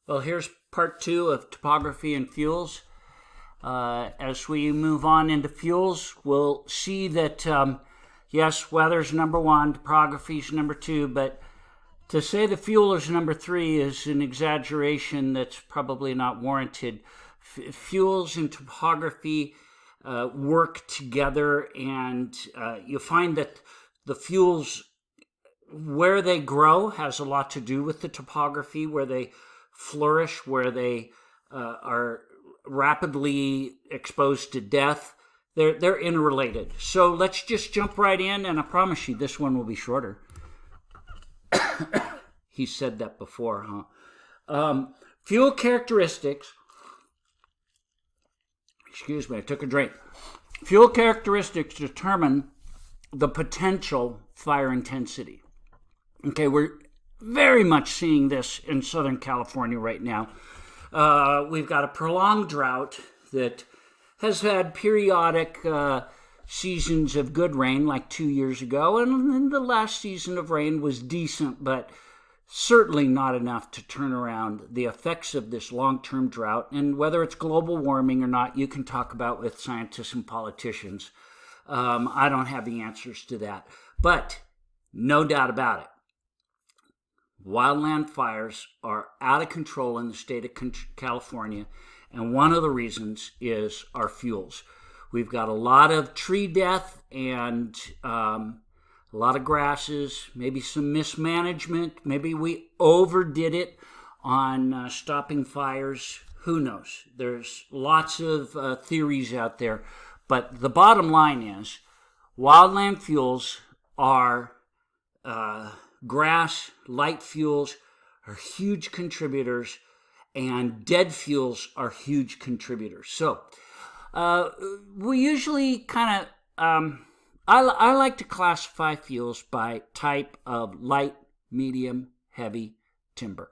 Well, here's part 2 of topography and fuels. As we move on into fuels, we'll see that, yes, weather's number 1, topography's number 2, but to say the fuel is number 3 is an exaggeration that's probably not warranted. Fuels and topography work together, and you find that the fuels, where they grow, has a lot to do with the topography, where they flourish, where they are rapidly exposed to death. They're interrelated. So let's just jump right in, and I promise you this one will be shorter. He said that before, huh? Fuel characteristics. Excuse me, I took a drink. Fuel characteristics determine the potential fire intensity. Okay, we're very much seeing this in Southern California right now. We've got a prolonged drought that has had periodic seasons of good rain, like 2 years ago, and the last season of rain was decent, but certainly not enough to turn around the effects of this long-term drought. And whether it's global warming or not, you can talk about with scientists and politicians. I don't have the answers to that, but no doubt about it. Wildland fires are out of control in the state of California, and one of the reasons is our fuels. We've got a lot of tree death and a lot of grasses, maybe some mismanagement. Maybe we overdid it on stopping fires. Who knows? There's lots of theories out there, but the bottom line is wildland fuels are grass, light fuels are huge contributors, and dead fuels are huge contributors. So we usually kind of, I like to classify fuels by type of light, medium, heavy timber.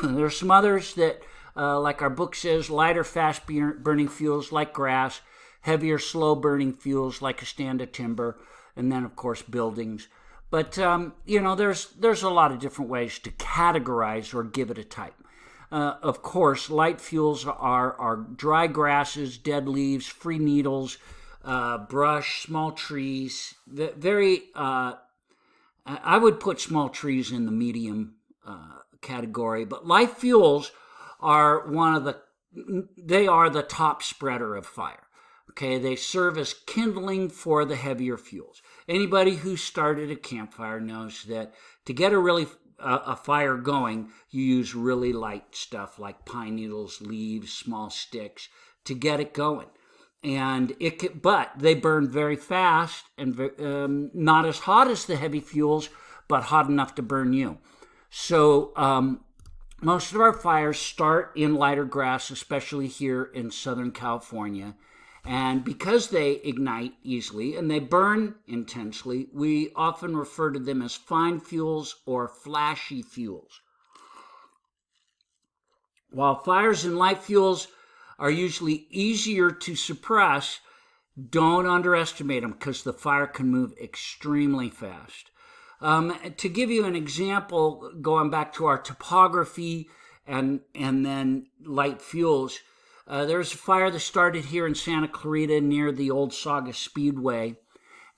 There's some others that, like our book says, lighter, fast-burning fuels like grass, heavier, slow-burning fuels like a stand of timber, and then, of course, buildings. But, there's a lot of different ways to categorize or give it a type. Of course, light fuels are dry grasses, dead leaves, free needles, brush, small trees. I would put small trees in the medium category, but light fuels are they are the top spreader of fire. Okay, they serve as kindling for the heavier fuels. Anybody who started a campfire knows that to get a fire going, you use really light stuff like pine needles, leaves, small sticks to get it going. And but they burn very fast and not as hot as the heavy fuels, but hot enough to burn you. So most of our fires start in lighter grass, especially here in Southern California. And because they ignite easily and they burn intensely, we often refer to them as fine fuels or flashy fuels. While fires in light fuels are usually easier to suppress, don't underestimate them because the fire can move extremely fast. To give you an example, going back to our topography and then light fuels, there's a fire that started here in Santa Clarita near the old Saga Speedway,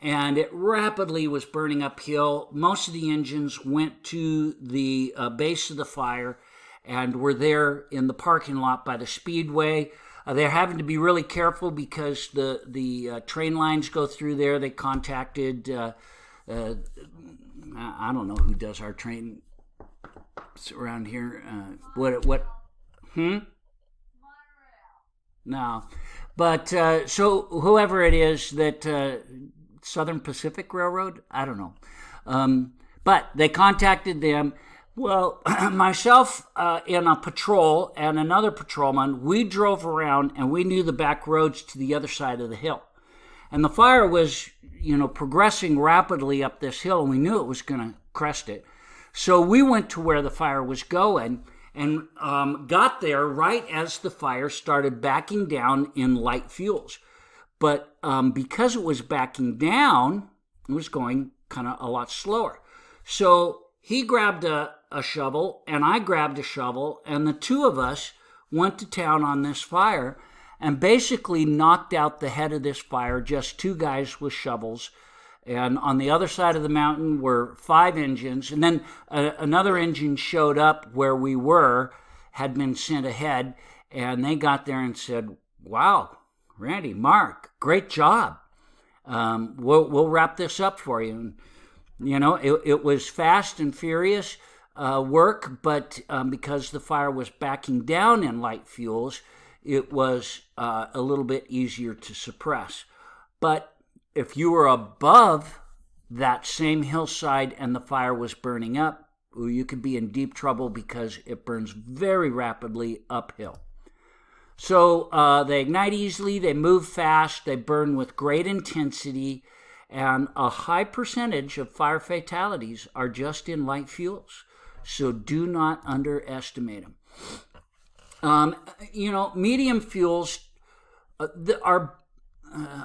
and it rapidly was burning uphill. Most of the engines went to the base of the fire and were there in the parking lot by the Speedway. They're having to be really careful because the train lines go through there. They contacted, I don't know who does our train around here. No, but so whoever it is that Southern Pacific Railroad, I don't know, but they contacted them. Well, myself in a patrol and another patrolman, we drove around and we knew the back roads to the other side of the hill, and the fire was progressing rapidly up this hill, and we knew it was going to crest it. So we went to where the fire was going and got there right as the fire started backing down in light fuels. But because it was backing down, it was going kind of a lot slower. So he grabbed a a shovel, and I grabbed a shovel, and the two of us went to town on this fire and basically knocked out the head of this fire, just two guys with shovels. And on the other side of the mountain were 5 engines. And then another engine showed up where we were, had been sent ahead. And they got there and said, wow, Randy, Mark, great job. We'll wrap this up for you. And, it was fast and furious work, but because the fire was backing down in light fuels, it was a little bit easier to suppress. But if you were above that same hillside and the fire was burning up, you could be in deep trouble because it burns very rapidly uphill. So they ignite easily, they move fast, they burn with great intensity, and a high percentage of fire fatalities are just in light fuels. So do not underestimate them. Medium fuels, our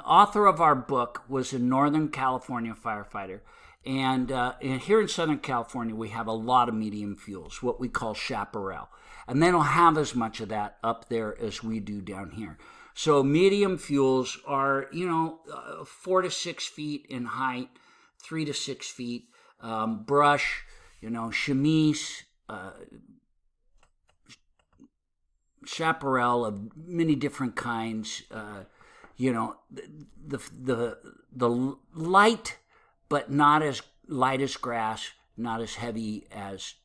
author of our book was a Northern California firefighter. And here in Southern California, we have a lot of medium fuels, what we call chaparral. And they don't have as much of that up there as we do down here. So medium fuels are, 4 to 6 feet in height, 3 to 6 feet. Brush, chamise, chaparral of many different kinds. The light, but not as light as grass, not as heavy as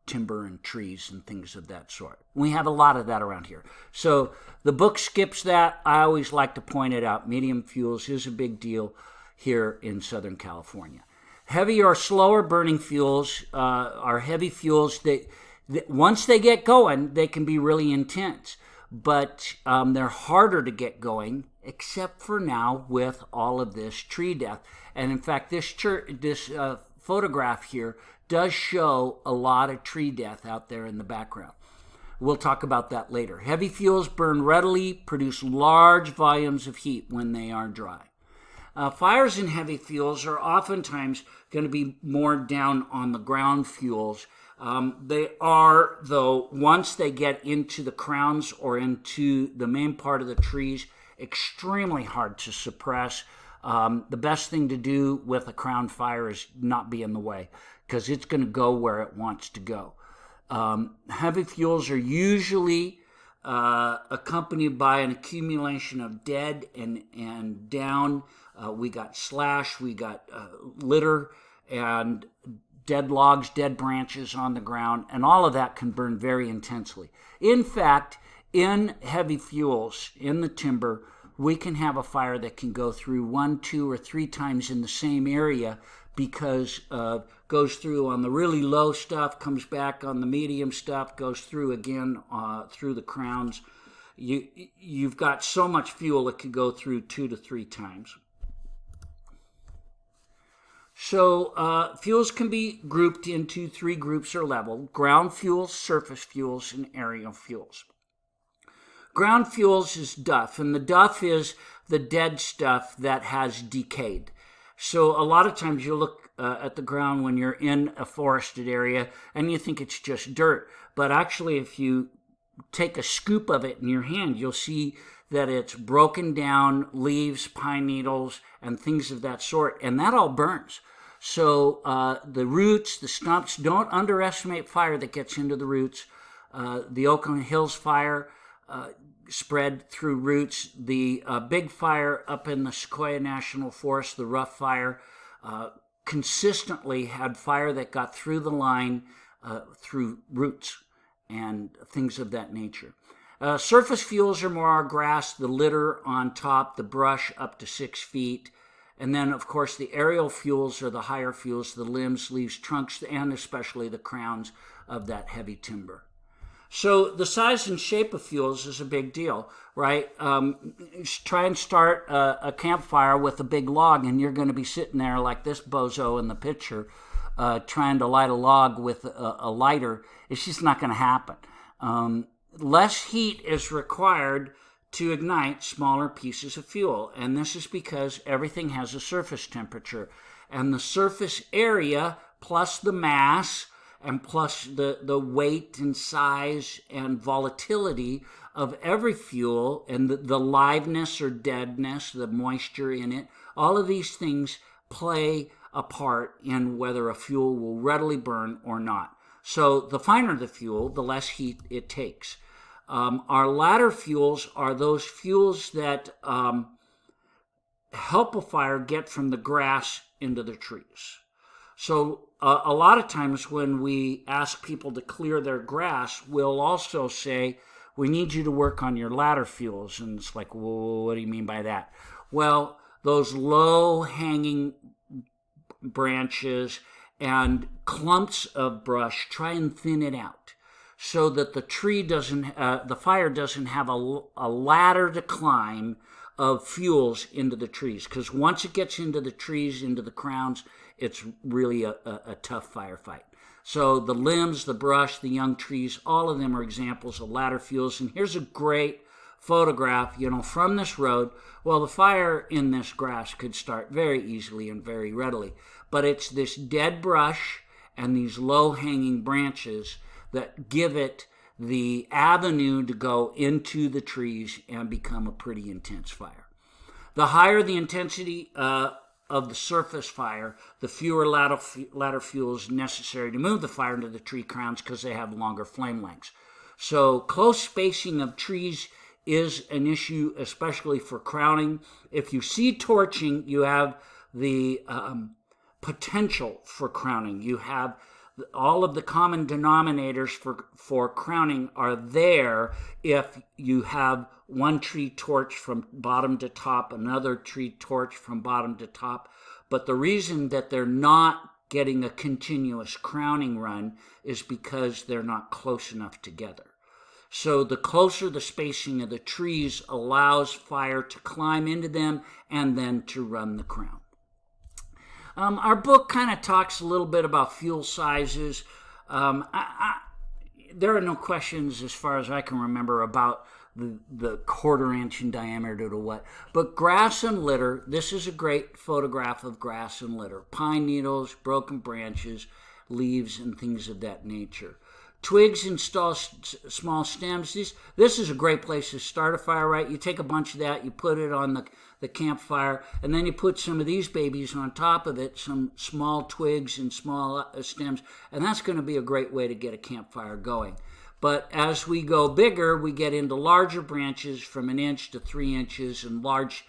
timber and trees and things of that sort. We have a lot of that around here. So the book skips that. I always like to point it out. Medium fuels is a big deal here in Southern California. Heavy or slower burning fuels are heavy fuels that once they get going, they can be really intense. But they're harder to get going, except for now with all of this tree death. And in fact, this photograph here does show a lot of tree death out there in the background. We'll talk about that later. Heavy fuels burn readily, produce large volumes of heat when they are dry. Fires in heavy fuels are oftentimes going to be more down on the ground fuels. They are, though, once they get into the crowns or into the main part of the trees, extremely hard to suppress. The best thing to do with a crown fire is not be in the way, because it's going to go where it wants to go. Heavy fuels are usually accompanied by an accumulation of dead and down. We got slash, we got litter, and dead logs, dead branches on the ground, and all of that can burn very intensely. In fact, in heavy fuels, in the timber, we can have a fire that can go through 1, 2, or 3 times in the same area, because goes through on the really low stuff, comes back on the medium stuff, goes through again through the crowns. You've got so much fuel it could go through 2 to 3 times. So fuels can be grouped into 3 groups or level: ground fuels, surface fuels, and aerial fuels. Ground fuels is duff, and the duff is the dead stuff that has decayed. So a lot of times you look at the ground when you're in a forested area and you think it's just dirt. But actually, if you take a scoop of it in your hand, you'll see that it's broken down leaves, pine needles, and things of that sort, and that all burns. So the roots, the stumps, don't underestimate fire that gets into the roots. The Oakland Hills fire spread through roots. The big fire up in the Sequoia National Forest, the Rough Fire, consistently had fire that got through the line through roots and things of that nature. Surface fuels are more our grass, the litter on top, the brush up to 6 feet. And then, of course, the aerial fuels are the higher fuels, the limbs, leaves, trunks, and especially the crowns of that heavy timber. So the size and shape of fuels is a big deal, right? Try and start a campfire with a big log, and you're going to be sitting there like this bozo in the picture trying to light a log with a lighter. It's just not going to happen. Less heat is required to ignite smaller pieces of fuel, and this is because everything has a surface temperature, and the surface area plus the mass and plus the weight and size and volatility of every fuel, and the liveness or deadness, the moisture in it, all of these things play a part in whether a fuel will readily burn or not. So the finer the fuel, the less heat it takes. Our ladder fuels are those fuels that help a fire get from the grass into the trees. So a lot of times when we ask people to clear their grass, we'll also say, we need you to work on your ladder fuels. And it's like, well, what do you mean by that? Well, those low-hanging branches and clumps of brush, try and thin it out so that the fire doesn't have a ladder to climb of fuels into the trees. Because once it gets into the trees, into the crowns, it's really a tough firefight. So the limbs, the brush, the young trees, all of them are examples of ladder fuels. And here's a great photograph, from this road. Well, the fire in this grass could start very easily and very readily. But it's this dead brush and these low-hanging branches that give it the avenue to go into the trees and become a pretty intense fire. The higher the intensity of the surface fire, the fewer ladder fuels necessary to move the fire into the tree crowns because they have longer flame lengths. So close spacing of trees is an issue, especially for crowning. If you see torching, you have the potential for crowning. You have all of the common denominators for crowning are there if you have one tree torch from bottom to top, another tree torch from bottom to top. But the reason that they're not getting a continuous crowning run is because they're not close enough together. So the closer the spacing of the trees allows fire to climb into them and then to run the crown. Our book kind of talks a little bit about fuel sizes. There are no questions, as far as I can remember, about the 1/4 inch in diameter to what. But grass and litter, this is a great photograph of grass and litter. Pine needles, broken branches, leaves, and things of that nature. Twigs and small stems. This is a great place to start a fire, right? You take a bunch of that, you put it on the campfire, and then you put some of these babies on top of it, some small twigs and small stems, and that's going to be a great way to get a campfire going. But as we go bigger, we get into larger branches from 1 inch to 3 inches and large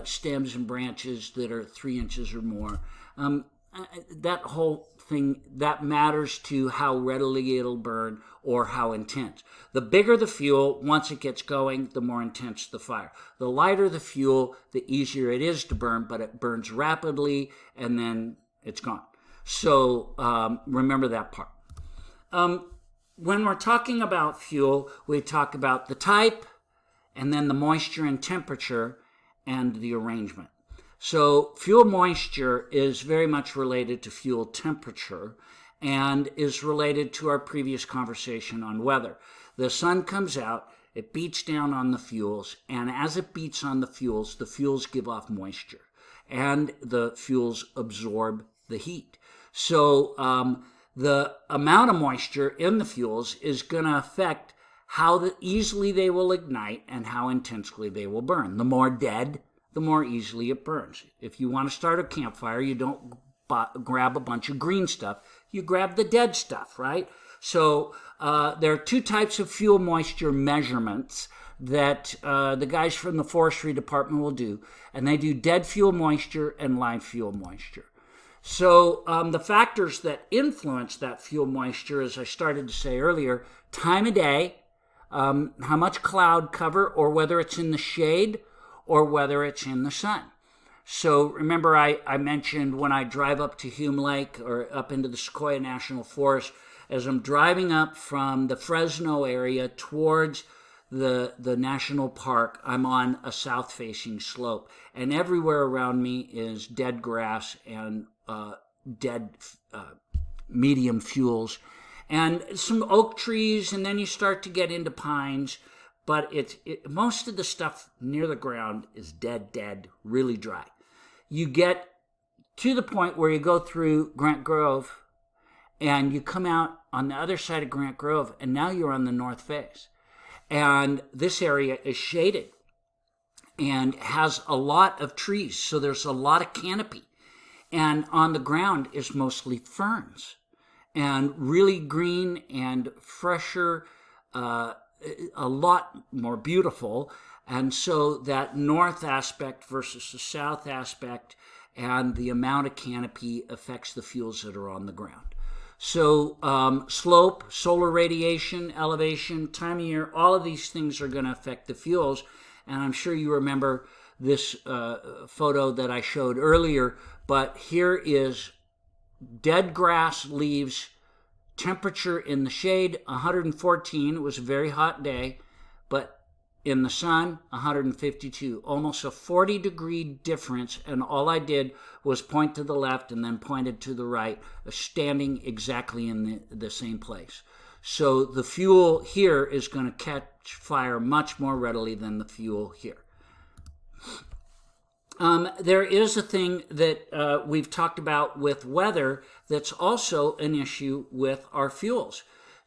stems and branches that are 3 inches or more. That whole thing, that matters to how readily it'll burn or how intense. The bigger the fuel, once it gets going, the more intense the fire. The lighter the fuel, the easier it is to burn, but it burns rapidly and then it's gone. So remember that part. When we're talking about fuel, we talk about the type and then the moisture and temperature and the arrangement. So fuel moisture is very much related to fuel temperature and is related to our previous conversation on weather. The sun comes out, it beats down on the fuels, and as it beats on the fuels give off moisture, and the fuels absorb the heat. So the amount of moisture in the fuels is going to affect how easily they will ignite and how intensely they will burn. The more dead, the more easily it burns. If you want to start a campfire, you don't grab a bunch of green stuff. You grab the dead stuff, right? So there are 2 types of fuel moisture measurements that the guys from the forestry department will do. And they do dead fuel moisture and live fuel moisture. So the factors that influence that fuel moisture, as I started to say earlier, time of day, how much cloud cover, or whether it's in the shade, or whether it's in the sun. So remember I mentioned when I drive up to Hume Lake or up into the Sequoia National Forest, as I'm driving up from the Fresno area towards the national park, I'm on a south-facing slope. And everywhere around me is dead grass and dead medium fuels. And some oak trees, and then you start to get into pines. But most of the stuff near the ground is dead, really dry. You get to the point where you go through Grant Grove, and you come out on the other side of Grant Grove, and now you're on the north face. And this area is shaded and has a lot of trees, so there's a lot of canopy. And on the ground is mostly ferns, and really green and fresher, a lot more beautiful. And so that north aspect versus the south aspect and the amount of canopy affects the fuels that are on the ground. So slope, solar radiation, elevation, time of year, all of these things are going to affect the fuels. And I'm sure you remember this photo that I showed earlier, but here is dead grass leaves, temperature in the shade, 114. It was a very hot day, but in the sun, 152. Almost a 40-degree difference, and all I did was point to the left and then pointed to the right, standing exactly in the same place. So the fuel here is going to catch fire much more readily than the fuel here. There is a thing that we've talked about with weather that's also an issue with our fuels.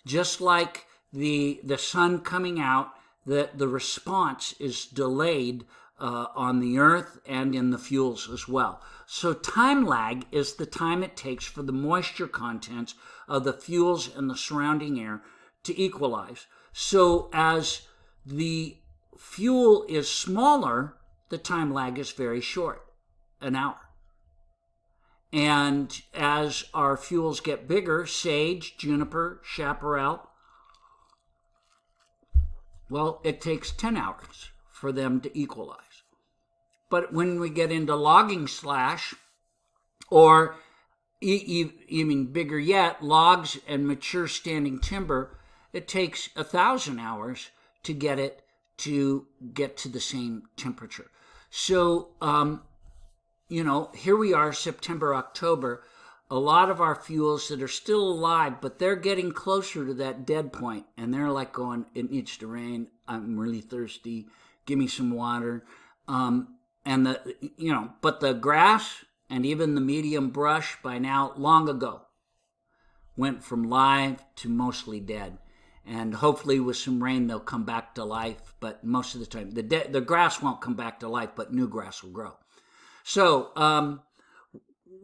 Just like the sun coming out, the response is delayed on the earth and in the fuels as well. So time lag is the time it takes for the moisture contents of the fuels and the surrounding air to equalize. So as the fuel is smaller, the time lag is very short, an hour. And as our fuels get bigger, sage, juniper, chaparral, well, it takes 10 hours for them to equalize. But when we get into logging slash, or even bigger yet, logs and mature standing timber, it takes 1,000 hours to get it to get to the same temperature. So, here we are, September, October. A lot of our fuels that are still alive, but they're getting closer to that dead point, and they're like going, it needs to rain, I'm really thirsty, give me some water. But the grass and even the medium brush by now, long ago, went from live to mostly dead. And hopefully with some rain, they'll come back to life, but most of the time, the grass won't come back to life, but new grass will grow. So,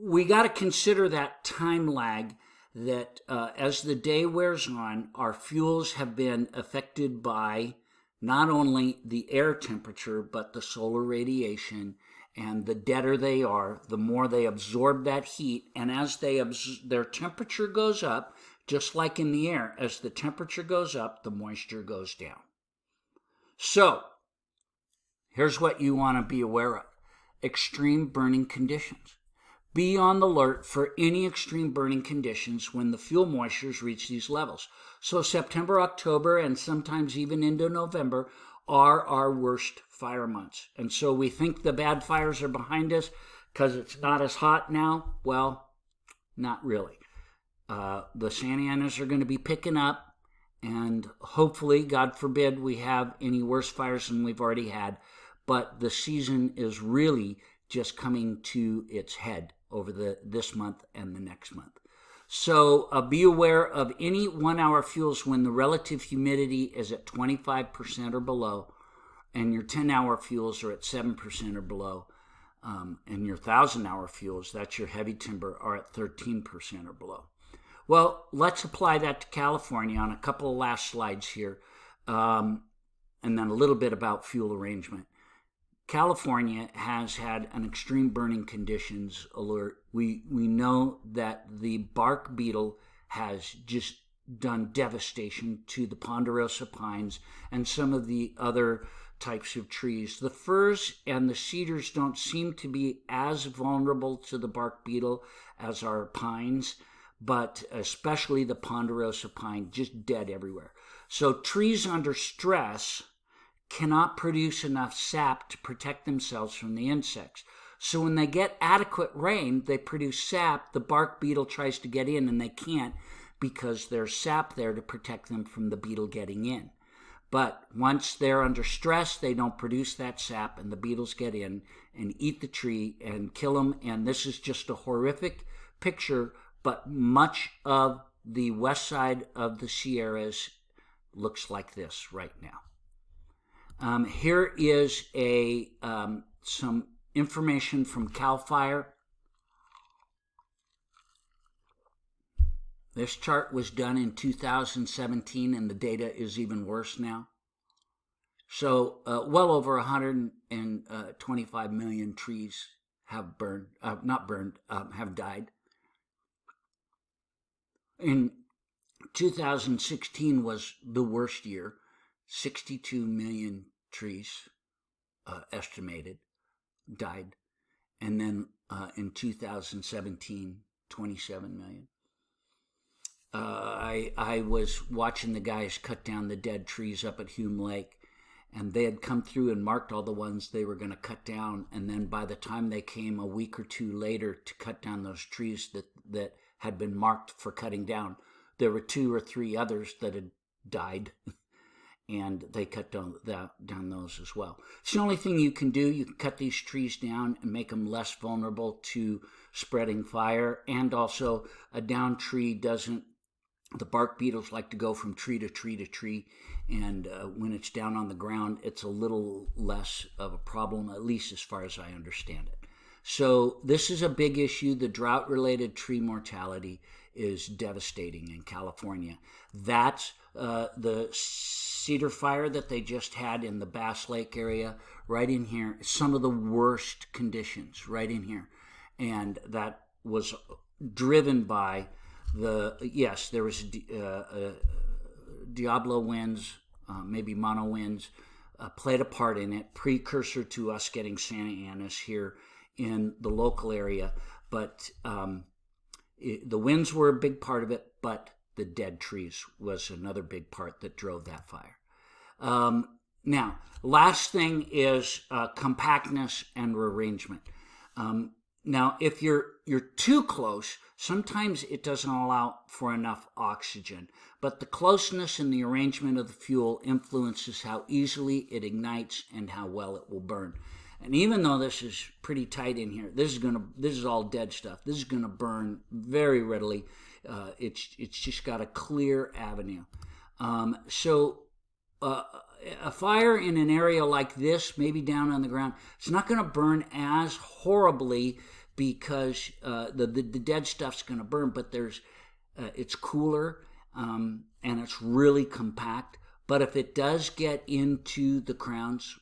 we got to consider that time lag that as the day wears on, our fuels have been affected by not only the air temperature, but the solar radiation. And the deader they are, the more they absorb that heat. And as their temperature goes up, just like in the air, as the temperature goes up, the moisture goes down. So, here's what you want to be aware of. Extreme burning conditions. Be on the alert for any extreme burning conditions when the fuel moistures reach these levels. So September, October, and sometimes even into November are our worst fire months. And so we think the bad fires are behind us because it's not as hot now. Well, not really. The Santa Anas are going to be picking up, and hopefully, God forbid, we have any worse fires than we've already had. But the season is really just coming to its head over this month and the next month. So be aware of any 1 hour fuels when the relative humidity is at 25% or below, and your 10-hour fuels are at 7% or below, and your 1,000-hour fuels, that's your heavy timber, are at 13% or below. Well, let's apply that to California on a couple of last slides here, and then a little bit about fuel arrangement. California has had an extreme burning conditions alert. We know that the bark beetle has just done devastation to the ponderosa pines and some of the other types of trees. The firs and the cedars don't seem to be as vulnerable to the bark beetle as our pines, but especially the ponderosa pine, just dead everywhere. So trees under stress cannot produce enough sap to protect themselves from the insects. So when they get adequate rain, they produce sap. The bark beetle tries to get in, and they can't because there's sap there to protect them from the beetle getting in. But once they're under stress, they don't produce that sap, and the beetles get in and eat the tree and kill them. And this is just a horrific picture, but much of the west side of the Sierras looks like this right now. Here is some information from CAL FIRE. This chart was done in 2017, and the data is even worse now. So well over 125 million trees have burned, have died. In 2016 was the worst year. 62 million trees estimated died. And then in 2017, 27 million. I was watching the guys cut down the dead trees up at Hume Lake, and they had come through and marked all the ones they were going to cut down. And then by the time they came a week or two later to cut down those trees that had been marked for cutting down, there were 2 or 3 others that had died, and they cut down those as well. It's the only thing you can do. You can cut these trees down and make them less vulnerable to spreading fire. And also, a downed tree doesn't, the bark beetles like to go from tree to tree to tree, and when it's down on the ground, it's a little less of a problem, at least as far as I understand it. So this is a big issue. The drought-related tree mortality is devastating in California. That's the cedar fire that they just had in the Bass Lake area, right in here. Some of the worst conditions right in here. And that was driven by there was Diablo winds, maybe mono winds, played a part in it, precursor to us getting Santa Ana's here in the local area. But the winds were a big part of it, but the dead trees was another big part that drove that fire. Now, last thing is compactness and arrangement. Now, if you're too close, sometimes it doesn't allow for enough oxygen, but the closeness and the arrangement of the fuel influences how easily it ignites and how well it will burn. And even though this is pretty tight in here, this is all dead stuff. This is gonna burn very readily. It's just got a clear avenue. A fire in an area like this, maybe down on the ground, it's not going to burn as horribly because the dead stuff's going to burn, but it's cooler and it's really compact. But if it does get into the crowns,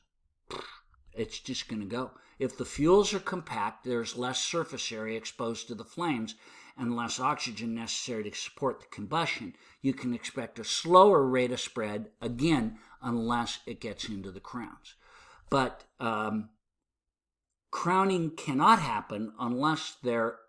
it's just going to go. If the fuels are compact, there's less surface area exposed to the flames and less oxygen necessary to support the combustion. You can expect a slower rate of spread, again, unless it gets into the crowns. But crowning cannot happen unless they're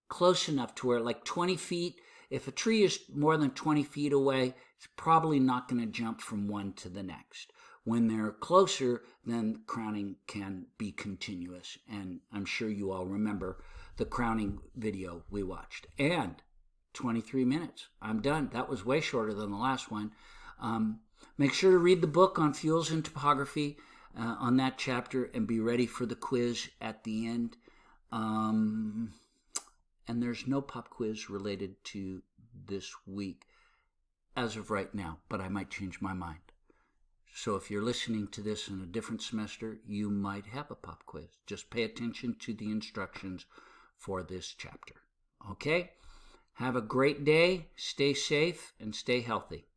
close enough to where, like 20 feet, if a tree is more than 20 feet away, it's probably not going to jump from one to the next. When they're closer, then crowning can be continuous. And I'm sure you all remember the crowning video we watched. And 23 minutes. I'm done. That was way shorter than the last one. Make sure to read the book on fuels and topography on that chapter and be ready for the quiz at the end. And there's no pop quiz related to this week as of right now, but I might change my mind. So if you're listening to this in a different semester, you might have a pop quiz. Just pay attention to the instructions for this chapter. Okay? Have a great day, stay safe, and stay healthy.